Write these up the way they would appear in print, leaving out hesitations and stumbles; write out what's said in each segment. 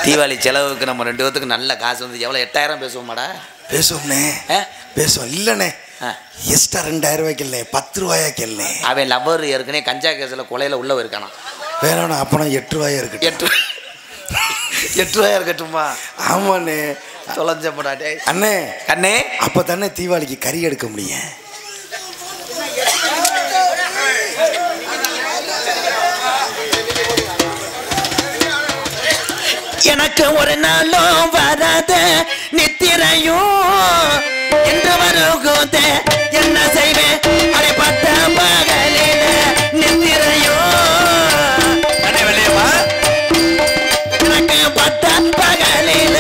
தீபாவளி செலவுக்கு நம்ம 2 பேத்துக்கு நல்ல காசு வந்து எவ்வளோ 8000 பேசுவோமாடா? பேசுவோம்னே, பேசுவோம். இல்லைண்ணே, எக்ஸ்ட்ரா 2000 ரூபாய்க்கு இல்லை, 10 ரூபாய்க்கு இல்லை. அவன் லவ்வர் ஏற்கனவே கஞ்சா கேஸில் கொலையில் உள்ள இருக்கானா? வேணா அப்பனா 8 ரூபாயா இருக்கட்டும். 8 ரூபாயா இருக்கட்டுமா? ஆமாண்ணே. தொலைஞ்சப்படாட்டே அண்ணே. கண்ணே, அப்போ தானே தீபாவளிக்கு கறி எடுக்க முடியும். எனக்கு ஒரு நாளும் வராத நித்திரையும் என்று வருகுத என்ன செய்வேன் அடை பட்ட பகலில நித்திரையும் எனக்கு பட்ட பகலில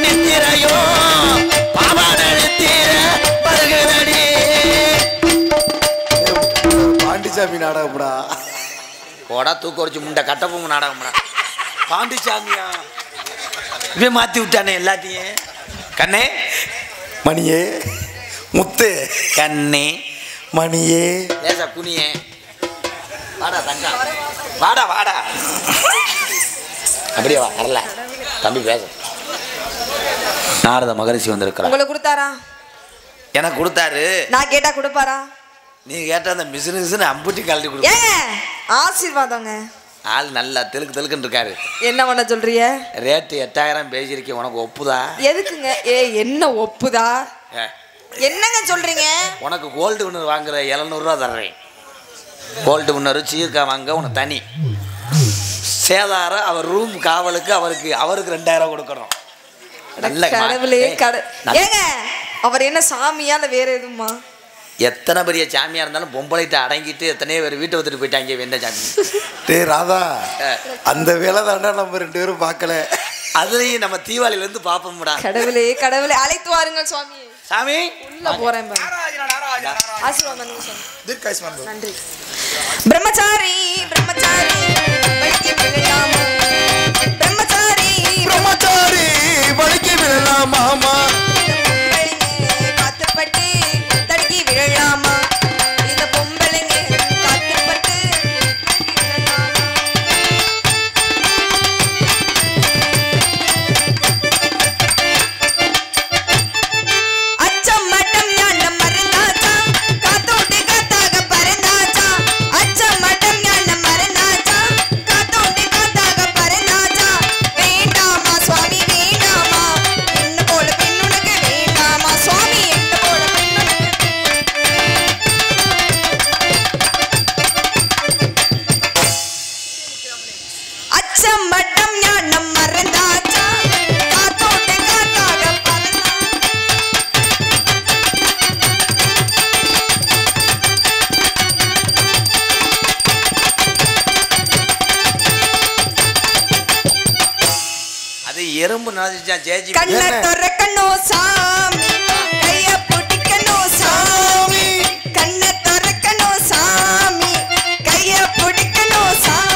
நித்திரையும் பாவாடத்திர பருகுதடி. பாண்டிசாமி நாடகம்டா. போடா தூக்கொறிச்சு முண்டை கட்டப்பூம் நாடகம்டா. பாண்டிசாமியா இவன் மாற்றி விட்டானே எல்லாத்தையும். கண்ணே மணியே, முத்து கண்ணே மணியே, ஏசா குனியே, வாடா தங்கா, வாடா வாடா, அப்படியே வா. வரல தம்பி பேச. நாரத மகரிஷி வந்திருக்கிறா. உங்களுக்கு கொடுத்தாரா? எனக்கு கொடுத்தாரு. நான் கேட்டா கொடுப்பாரா? நீ கேட்ட அந்த மிஷினு அம்புட்டி கழட்டி கொடுக்க. ஆசீர்வாதங்க. ஆள் நல்லா தெலுக்குன்னு இருக்காரு. என்ன பண்ண சொல்றீங்க? ரேட்டு 8000 பேசியிருக்கேன். உனக்கு ஒப்புதா? எதுக்குங்க? என்ன ஒப்புதா? என்னங்க சொல்றீங்க? உனக்கு கோல்டு வின்னர் வாங்குற 700 ரூபா தர்றேன். கோல்டு வின்னர் சீர்க்கா வாங்க உனக்கு தனி சேதாரம். அவர் ரூம் காவலுக்கு அவருக்கு 2000 கொடுக்கணும். நல்ல கடவுளே ஏங்க, அவர் என்ன சாமியா இல்ல வேற எதுமா? எத்தனை பெரிய சாமியா இருந்தாலும் பொம்பளைகிட்ட அடங்கிட்டு எத்தனையோ பேர் வீட்டை வந்துட்டு போயிட்டாங்க. என்ன சாமி? டே ராதா, அந்த வேலை தாண்டா நம்ம 2 பேரும் பார்க்கல. அதுலயும் நம்ம தீபாவளியிலேருந்து பார்ப்போம்டா. கடவுளே கடவுளே, அழைத்து வாருங்க சுவாமி. சாமி உள்ள போறேன். நன்றி. பிரம்மச்சாரி பிரம்மச்சாரி வழிக்கு விழலாமா? பிரம்மச்சாரி பிரம்மச்சாரி வழிக்கு விழலாமா? காத்துப்பட்டு தடுக்கி விழலாமா? இந்த பொம்பளைங்க காத்துப்பட்டு அச்சம் மட்டம் ஞானம் மறந்தாச்சா, காத்தோட்டு காத்தாக பறந்தாச்சா. அச்சம் மட்டம் ஞானம் மறந்தாச்சா, காத்தோட்டு காத்தாக பறந்தாச்சா. வேண்டாமா சுவாமி வேண்டாமா, என்ன போல பெண்ணுனக்கு வேண்டாமா சுவாமி, என்ன போல பெண்ணுனக்கு. அச்சம் மட்டம் ஞானம் மறந்தாச்சா, காத்தோட்டு காத்தாக பறந்தாச்சா. அது எறும்பு நினைச்சா சேச்சி. கண்ணை திறக்கணும் சாமி, கைய பிடிக்கணும் சாமி. கண்ணை திறக்கணும் சாமி, கைய பிடிக்கணும் சாமி.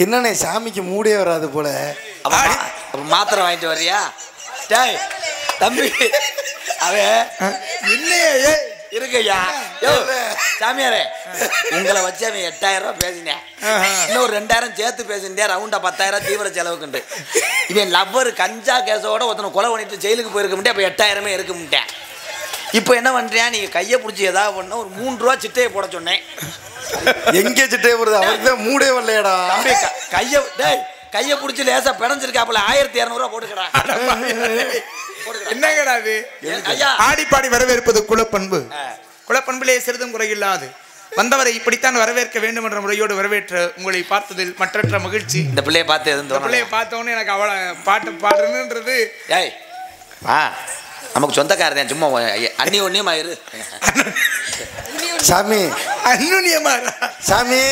என்னண்ணே சாமிக்கு மூடே வராது போல. அப்ப மாத்திரை வாங்கிட்டு வர்றியா? டேய் தம்பி, அவன் இல்லையே இருக்கையா சாமியாரே, உங்களை வச்சு அவன் 8000 ரூபா பேசினேன். இன்னும் ஒரு 2000 சேர்த்து பேசினேன். ரவுண்டா 10000 தீவிர செலவுக்குண்டு. இவன் லவ்வர் கஞ்சா கேஸோட ஒருத்தனை கொலை பண்ணிட்டு ஜெயிலுக்கு போயிருக்க முடியும். அப்போ 8000 இருக்க முடியேன். இப்போ என்ன பண்றியா? நீங்க கையை பிடிச்சி ஏதாவது பண்ண ஒரு 3 ரூபா சிட்டையை போட சொன்னேன். எங்க சிட்டையை போடுறது? அவருக்கு தான் மூடே வரலையடா. கையை பிடிச்சி லேசா பிணைஞ்சிருக்காப்புல 1200 ரூபா போட்டுக்கடா. என்னங்கடா அது? ஆடிப்பாடி வரவேற்பது குலப்பண்பு. குலப்பண்பிலே சிறிதும் குறையில்லாது. வந்தவரை இப்படித்தான் வரவேற்க வேண்டும் என்ற முறையோடு வரவேற்ற உங்களை பார்த்ததில் மற்றற்ற மகிழ்ச்சி. இந்த பிள்ளையை பார்த்து எதுவும் பிள்ளையை பார்த்தவொன்னே எனக்கு அவளை பாட்டு பாடுறதுன்றது நமக்கு சொந்தக்காரன். சும்மா அன்னி ஒன்னியமாயிரு சாமி. அன்னுனியமா சாமி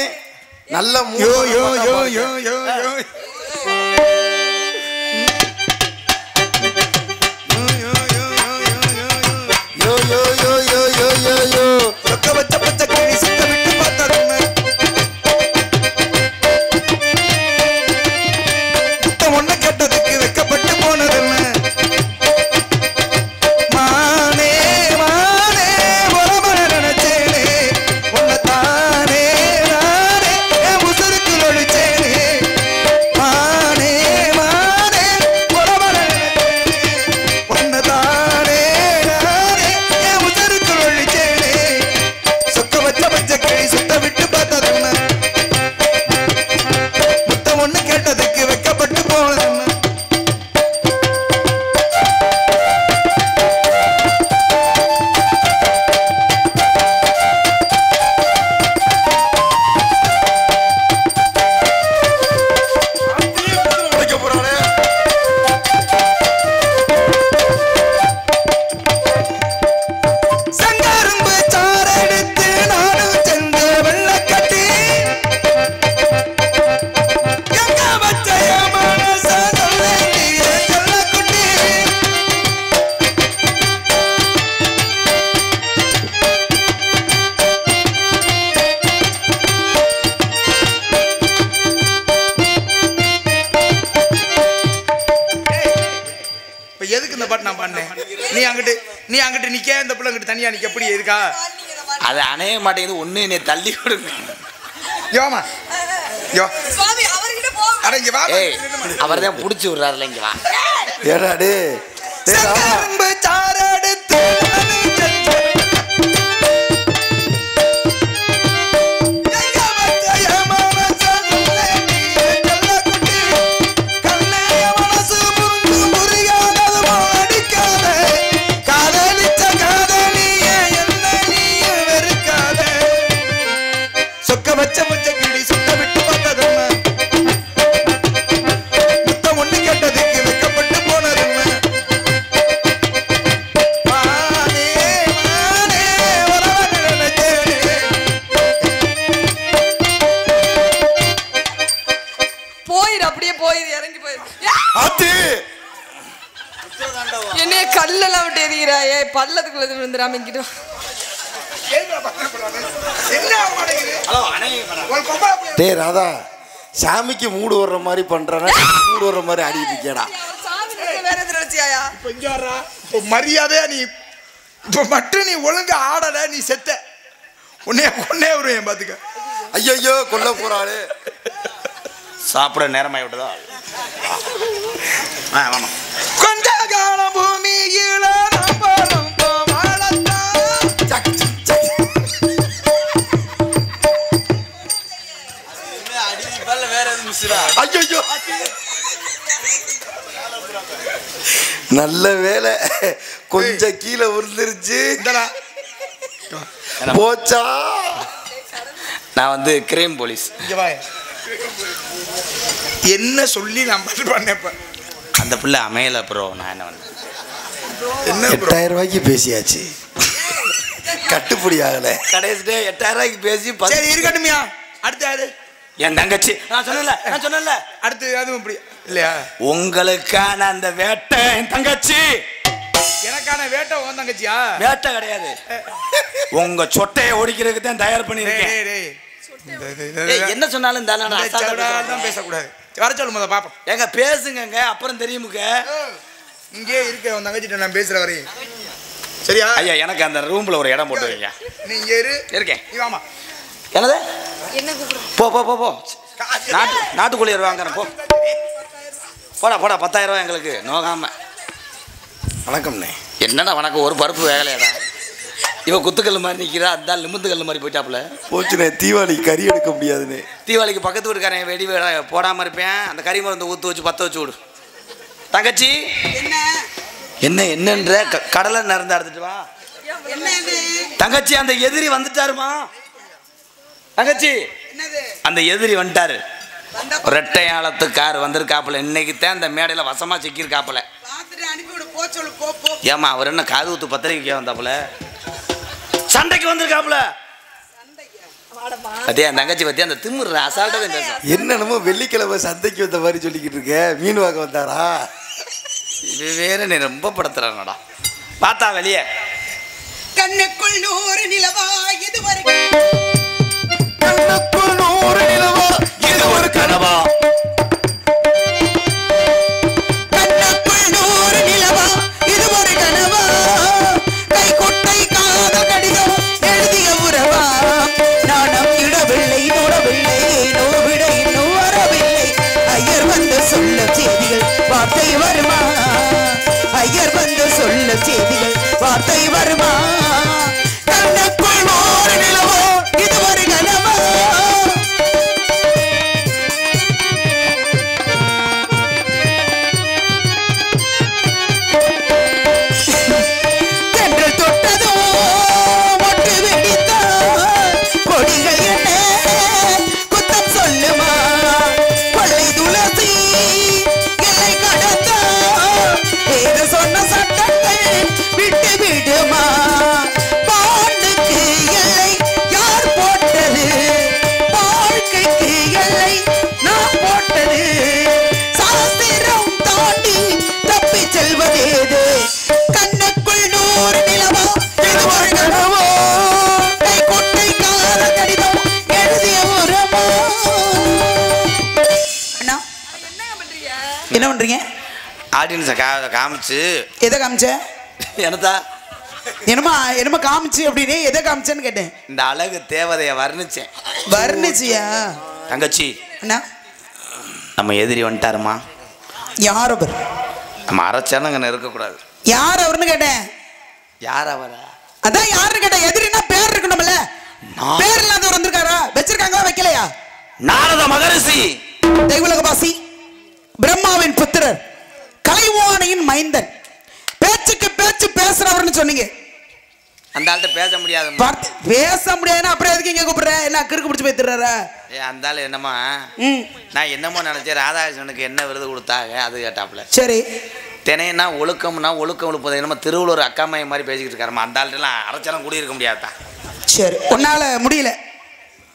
நல்ல யோ யோ யோ யோ யோ யோ கேட்டதுக்கு வெக்கப்பட்டு போனது. மானே மா அங்கிட்டு நிக்க, இந்த பிள்ளை அங்கிட்டு தனியா நிக்க, எப்படி இருக்கா? அது அணைய மாட்டேங்குது. ஒண்ணு என்னை தள்ளி விடுங்க. யோமா யோ சுவாமி அவர்கிட்ட போங்க. அட இங்க வா. ஏய், அவர்தான் புடிச்சு விடுறாருல, இங்க வா. ஏடா டே செங்கரும்பு சாரெடுத்து என்னைய கல்லெல்லாம் விட்டு எறிகிறாயே, பள்ளத்துக்குள்ள விழுந்துடாம இங்கிட்டு. டே ராதா, சாமிக்கு மூடு வர்ற மாதிரி பண்றேன்னா மூடு வர்ற மாதிரி ஆடிட்டு இருக்கேடா. மரியாதையா நீ இப்ப மட்டும் நீ ஒழுங்கா ஆடல, நீ செத்த உன்னே வருவேன் பாத்துக்க. ஐயோ கொல்ல போறாளே. சாப்பிட நேரமாய் விட்டதா? ஆமா. கொஞ்ச காலம் பூமியில ஐயோ நல்ல வேலை, கொஞ்சம் கீழே விழுந்துருச்சு. போச்சா? நான் வந்து கிரைம் போலீஸ். என்ன சொல்லி நான் பண்ணேன். அந்த பிள்ளை அமையல ப்ரோ. நான் என்ன பண்ணேன்? 8000 ரூபாய்க்கு பேசியாச்சு, கட்டுப்படி ஆகல. கடைசி 8000 ரூபாய்க்கு பேசி சரி இருக்கட்டுமியா. அடுத்து யாரு? என் தங்கச்சி. நான் சொன்னேன்ல அடுத்து அதுவும் இப்படி இல்லையா? உங்களுக்கான அந்த வேட்டை என் தங்கச்சி. எனக்கான வேட்டை உன் தங்கச்சியா? வேட்டை கிடையாது, உங்க சொட்டையை ஒடிக்கிறதுக்கு தான் தயார் பண்ணிருக்கேன். என்ன சொன்னாலும் தான் பேசக்கூடாது. வர சொல்லு முத பாப்போம். எங்க பேசுங்க, அப்புறம் தெரியுமுங்க. இங்கே இருக்க உன் தங்கச்சிட்ட நான் பேசுற வரையும் சரியா? ஐயா, எனக்கு அந்த ரூம்ல ஒரு இடம் போட்டு வைங்க. நீ இங்க இருக்கேன். நீ வாமா. என்னது? என்ன கூப்பிடுற? போ. நாட்டுக்கோழி வாங்குறேன். போடா 10,000 ரூபாய் எங்களுக்கு நோகாம. வணக்கம்ண்ணே. என்னடா வணக்கம்? ஒரு பருப்பு வேகலையாடா. இவ குத்துக்கல் மாதிரி நிற்கிறா, அந்த லிமுத்து கல் மாதிரி போயிட்டாப்புல. போச்சுண்ணே, தீபாவளிக்கு கறி எடுக்க முடியாதுண்ணே. தீபாவளிக்கு பக்கத்து வீட்டுக்காரன் வெடி போடாமல் இருப்பேன். அந்த கறி மருந்து ஊற்று வச்சு 10 வச்சு விடு. தங்கச்சி என்னன்ற கடலை நிறந்து அறுத்துட்டு வா. தங்கச்சி, அந்த எதிரி வந்துட்டாருமா. தங்கச்சி, அந்த எதிரி வந்துட்டாரு. ரெட்டையாளத்து கார் வந்திருக்காப்புல. இன்னைக்கு தான் அந்த மேடையில் வசமா சிக்கியிருக்காப்புல. ஏமா, அவர் என்ன காது ஊத்து பத்திரிக்கை வந்தாப்புல? சண்டைக்கு வந்திருக்காப்புல. அதே அந்த தங்கச்சி பத்தி அந்த திமுற அசால்ட்டா பேச. என்னென்னமோ வெள்ளிக்கிழமை சந்தைக்கு வந்த மாதிரி சொல்லிக்கிட்டு இருக்க. மீன் வாங்க வந்தாரா? இது வேற நீ ரொம்ப படுத்துறானடா. பார்த்தா வெளியே கண்ணுக்குள் 100 நிலவா இதுவரை கண்ணுக்குள் 100 நிலவா இது ஒரு கனவா? கண்ணுக்குள் 100 நிலவா இது ஒரு கனவா? கை கொட்டை காத கடிதம் எழுதிய உறவா? நாணம் இடவில்லை நோடவில்லை, நோவிட இன்னும் வரவில்லை. ஐயர் வந்து சொல்ல செய்திகள் வார்த்தை வருமா? ஐயர் வந்து சொல்ல செய்திகள் வார்த்தை வருமா? கண்ணுக்குள் 100 நிலவோ இது ஒரு கனவா? தென்றல் தொட்டதோ மொட்டு வெடித்தா கொடிகள் என்ன குத்தம் சொல்லுமா? கொள்ளை துளசி எல்லை கடந்தா ஏது சொன்ன சட்டங்கள் விட்டு விடுமா? பாண்டுக்கு எல்லை யார் போட்டது? வாழ்க்கைக்கு எல்லை நான் போட்டது. சாஸ்திரம் தாண்டி தப்பி செல்வதேது? கண்ணுக்குள் 100 நிலவா இது ஒரு கனவோ? கை கொட்டை காத கடிதம் எழுதிய உறவா? அண்ணா என்ன பண்றீங்க? ஆடியன்ஸை காமிச்சு. எதை காமிச்ச? என்னதா என்னமா காமிச்சு அப்படின்னு எதை காமிச்சேன்னு கேட்டேன். இந்த அழகு தேவதைய வர்ணிச்சேன். வர்ணிச்சியா? தங்கச்சி என்ன நம்ம எதிரி வந்துட்டாருமா. யார் அவர்? நம்ம அரைச்சானங்க இருக்கக்கூடாது. யார் அவர்னு கேட்டேன். யார் அவரா? அதான் யாருன்னு கேட்டேன். எதிரினா பேர் இருக்கணும்ல. பேர் இல்லாதவர் வந்திருக்காரா? வச்சிருக்காங்களா வைக்கலையா? நாரத மகரிஷி, தெய்வலோகவாசி, பிரம்மாவின் புத்திரர், கலைவாணியின் மைந்தன். பேச்சுக்கு பேச்சு பேசுறவர்னு சொன்னீங்க. அந்த ஆள்கிட்ட பேச முடியாது. பேச முடியாதுன்னா அப்புறம் எதுக்கு இங்க கூப்பிடுற? என்ன கிறுக்கு பிடிச்சி போய் திர்றாரா? அந்த ஆள் என்னமா, நான் என்னமோ நினைச்சேன் ராதாகிருஷ்ணனுக்கு என்ன விருது கொடுத்தாங்க அது கேட்டாப்ல. சரி, தினையன்னா ஒழுக்கம்னா ஒழுக்கம் ஒழுப்பது என்னமோ திருவள்ளூர் அக்காமைய மாதிரி பேசிக்கிட்டு இருக்காருமா. அந்த ஆள்கிட்டலாம் அரைச்சாலும் கூடியிருக்க முடியாதான். சரி, உன்னால முடியல.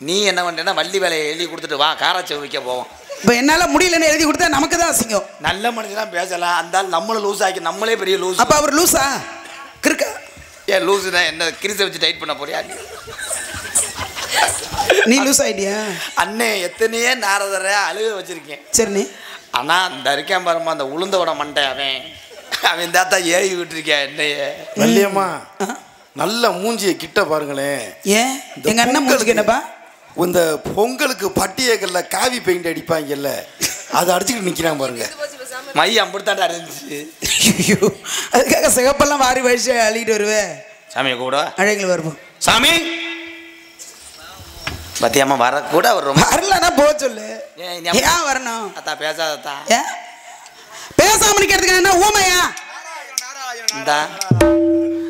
நீ என்ன பண்றேன்னா வள்ளி வேலையை எழுதி கொடுத்துட்டு வா காராச்சவு வைக்க போவோம். இப்போ என்னால முடியலன்னு எழுதி கொடுத்தா நமக்கு தான் அசிங்கம். நல்ல மனுஷனா பேசலாம். அந்த ஆள் நம்மளும் லூஸ் ஆக்கி நம்மளே பெரிய லூஸ். அப்ப அவர் லூஸா? கிறுக்கா? ஏன் லூஸுனா என்ன கிரிசை வச்சு டைட் பண்ண போறியா? நீ லூஸ் ஆயிட்டியா? அண்ணே எத்தனையே நாரதரை அழுக வச்சிருக்கேன். சரி, நீ ஆனா இந்த இருக்கேன் பாருமா அந்த உளுந்த விட மண்டை அவன் தாத்தா ஏறி விட்டுருக்கேன் என்னையே. வள்ளியம்மா நல்ல மூஞ்சிய கிட்ட பாருங்களேன். ஏன் எங்க அண்ணன் மூஞ்சிக்கு என்னப்பா? இந்த பொங்கலுக்கு பட்டியக்கல்ல காவி பெயிண்ட் அடிப்பாங்கல்ல, அதை அடிச்சுக்கிட்டு நிக்கிறான் பாருங்க. மை அம்பிடுத்தாண்டா இருந்துச்சு. அதுக்காக சிகப்பெல்லாம் வாரி வயசு அள்ளிட்டு வருவேன். சாமியை கூட அழகில் வருவோம். சாமி பத்தியாம வர கூட அவர் ரொம்ப வரலன்னா போக சொல்லு. ஏன் வரணும்? அத்தா பேசாதத்தா. ஏன் பேசாம நிக்கிறதுக்கு என்ன ஊமையா?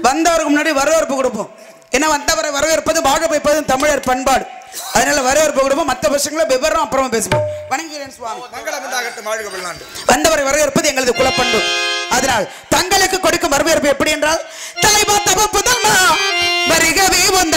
வந்தவருக்கு முன்னாடி வரவேற்பு கொடுப்போம். ஏன்னா வந்தவரை வரவேற்பது வாழ வைப்பது தமிழர் பண்பாடு. அதனால வரவேற்பு கொடுப்போம். மற்ற விஷயங்களை விவரம் அப்புறமா பேசுவோம். வணங்குகிறேன் சுவாமி. வந்தவரை வரவேற்பது எங்களது குலப்பண்பு. அதனால் தங்களுக்கு கொடுக்கும் வரவேற்பு எப்படி என்றால் தலைவா தவ புதல்மா வருகவே வந்த